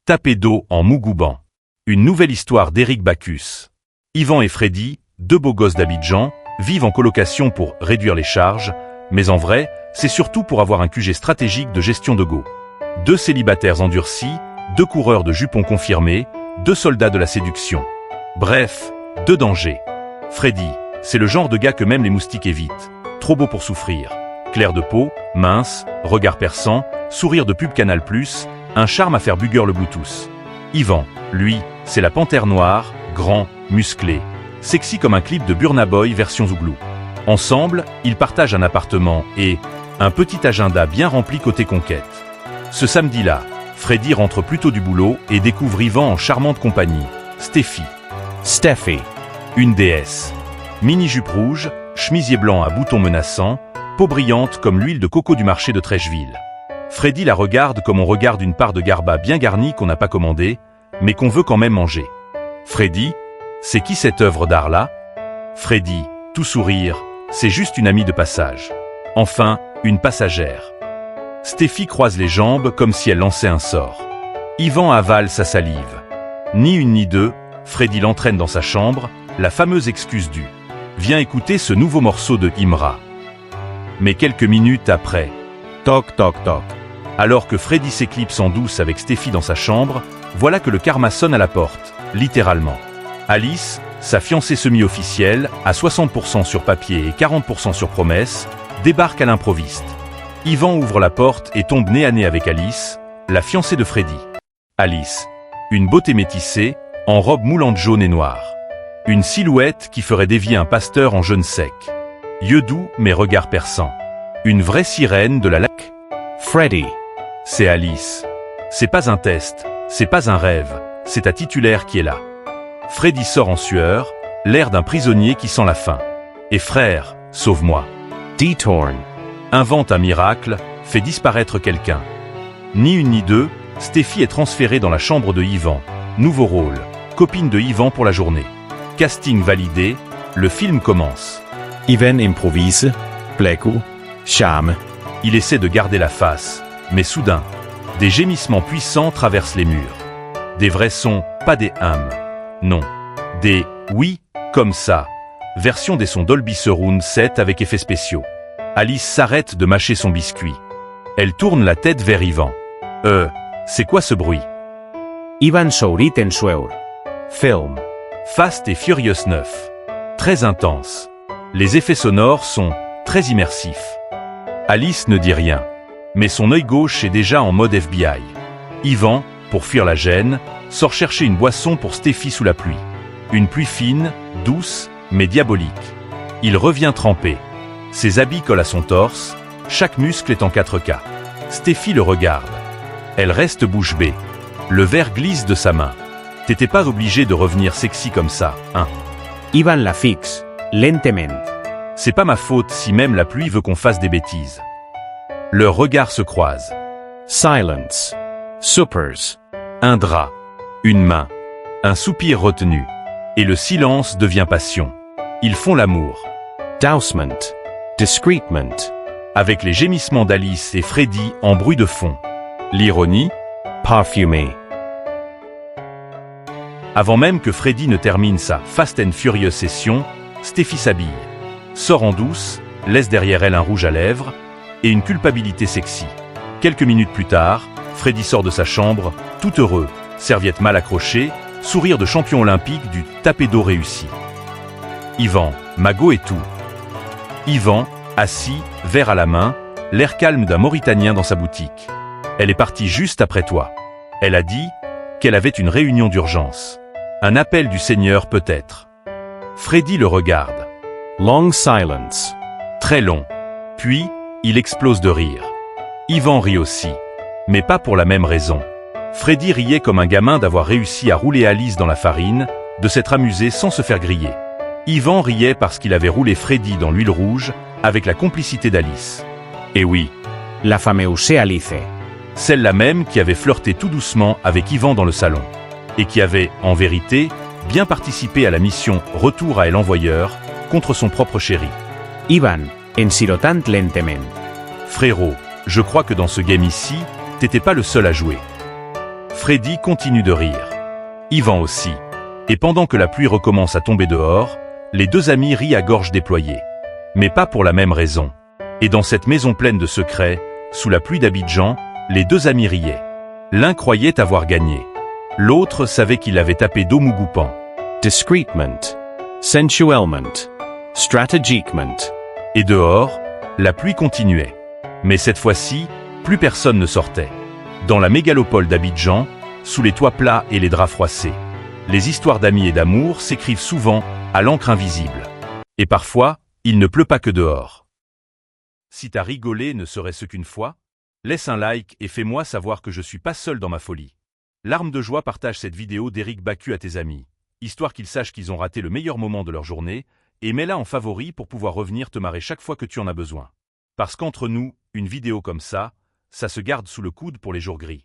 Tapé d'eau en Mougouban. Une nouvelle histoire d'Éric Bacchus. Yvan et Freddy, deux beaux gosses d'Abidjan, vivent en colocation pour réduire les charges, mais en vrai, c'est surtout pour avoir un QG stratégique de gestion de go. Deux célibataires endurcis, deux coureurs de jupons confirmés, deux soldats de la séduction. Bref, deux dangers. Freddy, c'est le genre de gars que même les moustiques évitent. Trop beau pour souffrir. Clair de peau, mince, regard perçant, sourire de pub Canal+, un charme à faire bugger le Bluetooth. Yvan, lui, c'est la panthère noire, grand, musclé, sexy comme un clip de Burna Boy version Zouglou. Ensemble, ils partagent un appartement et un petit agenda bien rempli côté conquête. Ce samedi-là, Freddy rentre plus tôt du boulot et découvre Yvan en charmante compagnie. Steffi, une déesse. Mini-jupe rouge, chemisier blanc à boutons menaçants, peau brillante comme l'huile de coco du marché de Trècheville. Freddy la regarde comme on regarde une part de garba bien garnie qu'on n'a pas commandée, mais qu'on veut quand même manger. Freddy, c'est qui cette œuvre d'art-là? Freddy, tout sourire, c'est juste une amie de passage. Enfin, une passagère. Steffi croise les jambes comme si elle lançait un sort. Yvan avale sa salive. Ni une ni deux, Freddy l'entraîne dans sa chambre, la fameuse excuse du « Viens écouter ce nouveau morceau de Imra ». Mais quelques minutes après, toc toc toc. Alors que Freddy s'éclipse en douce avec Steffi dans sa chambre, voilà que le karma sonne à la porte, littéralement. Alice, sa fiancée semi-officielle, à 60% sur papier et 40% sur promesse, débarque à l'improviste. Yvan ouvre la porte et tombe nez à nez avec Alice, la fiancée de Freddy. Alice, une beauté métissée, en robe moulante jaune et noire. Une silhouette qui ferait dévier un pasteur en jeûne sec. Yeux doux mais regard perçant. Une vraie sirène de la lac. Freddy. C'est Alice. C'est pas un test, c'est pas un rêve, c'est ta titulaire qui est là. Freddy sort en sueur, l'air d'un prisonnier qui sent la faim. Et frère, sauve-moi. Detorn. Invente un miracle, fait disparaître quelqu'un. Ni une ni deux, Steffi est transférée dans la chambre de Yvan. Nouveau rôle, copine de Yvan pour la journée. Casting validé, le film commence. Yvan improvise, pleco, charme. Il essaie de garder la face, mais soudain, des gémissements puissants traversent les murs. Des vrais sons, pas des non. Des oui, comme ça. Version des sons Dolby Surround 7 avec effets spéciaux. Alice s'arrête de mâcher son biscuit. Elle tourne la tête vers Yvan. C'est quoi ce bruit? Yvan sourit en sueur. Film. Fast et Furious 9. Très intense. Les effets sonores sont très immersifs. Alice ne dit rien, mais son œil gauche est déjà en mode FBI. Yvan, pour fuir la gêne, sort chercher une boisson pour Steffi sous la pluie. Une pluie fine, douce, mais diabolique. Il revient trempé. Ses habits collent à son torse, chaque muscle est en 4K. Steffi le regarde. Elle reste bouche bée. Le verre glisse de sa main. T'étais pas obligé de revenir sexy comme ça, hein? Yvan la fixe, lentement. C'est pas ma faute si même la pluie veut qu'on fasse des bêtises. Leurs regards se croisent. Silence. Suppers. Un drap. Une main. Un soupir retenu. Et le silence devient passion. Ils font l'amour. Dousement. Discretement. Avec les gémissements d'Alice et Freddy en bruit de fond. L'ironie. Parfumé. Avant même que Freddy ne termine sa Fast and Furious session, Steffi s'habille. Sort en douce, laisse derrière elle un rouge à lèvres et une culpabilité sexy. Quelques minutes plus tard, Freddy sort de sa chambre, tout heureux, serviette mal accrochée, sourire de champion olympique du tapé d'eau réussi. Yvan, magot et tout. Yvan, assis, verre à la main, l'air calme d'un Mauritanien dans sa boutique. Elle est partie juste après toi. Elle a dit qu'elle avait une réunion d'urgence. Un appel du Seigneur peut-être. Freddy le regarde. Long silence. Très long. Puis, il explose de rire. Yvan rit aussi. Mais pas pour la même raison. Freddy riait comme un gamin d'avoir réussi à rouler Alice dans la farine, de s'être amusé sans se faire griller. Yvan riait parce qu'il avait roulé Freddy dans l'huile rouge, avec la complicité d'Alice. Et oui. La fameuse Alice. Celle-là même qui avait flirté tout doucement avec Yvan dans le salon. Et qui avait, en vérité, bien participé à la mission Retour à El Envoyeur, contre son propre chéri. Yvan, en sirotant lentement. Frérot, je crois que dans ce game ici, t'étais pas le seul à jouer. Freddy continue de rire. Yvan aussi. Et pendant que la pluie recommence à tomber dehors, les deux amis rient à gorge déployée. Mais pas pour la même raison. Et dans cette maison pleine de secrets, sous la pluie d'Abidjan, les deux amis riaient. L'un croyait avoir gagné. L'autre savait qu'il avait tapé Domugoupan. Discreetment. Sensuellement. Strategiquement. Et dehors, la pluie continuait. Mais cette fois-ci, plus personne ne sortait. Dans la mégalopole d'Abidjan, sous les toits plats et les draps froissés, les histoires d'amis et d'amour s'écrivent souvent à l'encre invisible. Et parfois, il ne pleut pas que dehors. Si t'as rigolé ne serait-ce qu'une fois, laisse un like et fais-moi savoir que je suis pas seul dans ma folie. Larmes de joie, partage cette vidéo d'Éric Bacu à tes amis, histoire qu'ils sachent qu'ils ont raté le meilleur moment de leur journée, et mets-la en favori pour pouvoir revenir te marrer chaque fois que tu en as besoin. Parce qu'entre nous, une vidéo comme ça se garde sous le coude pour les jours gris.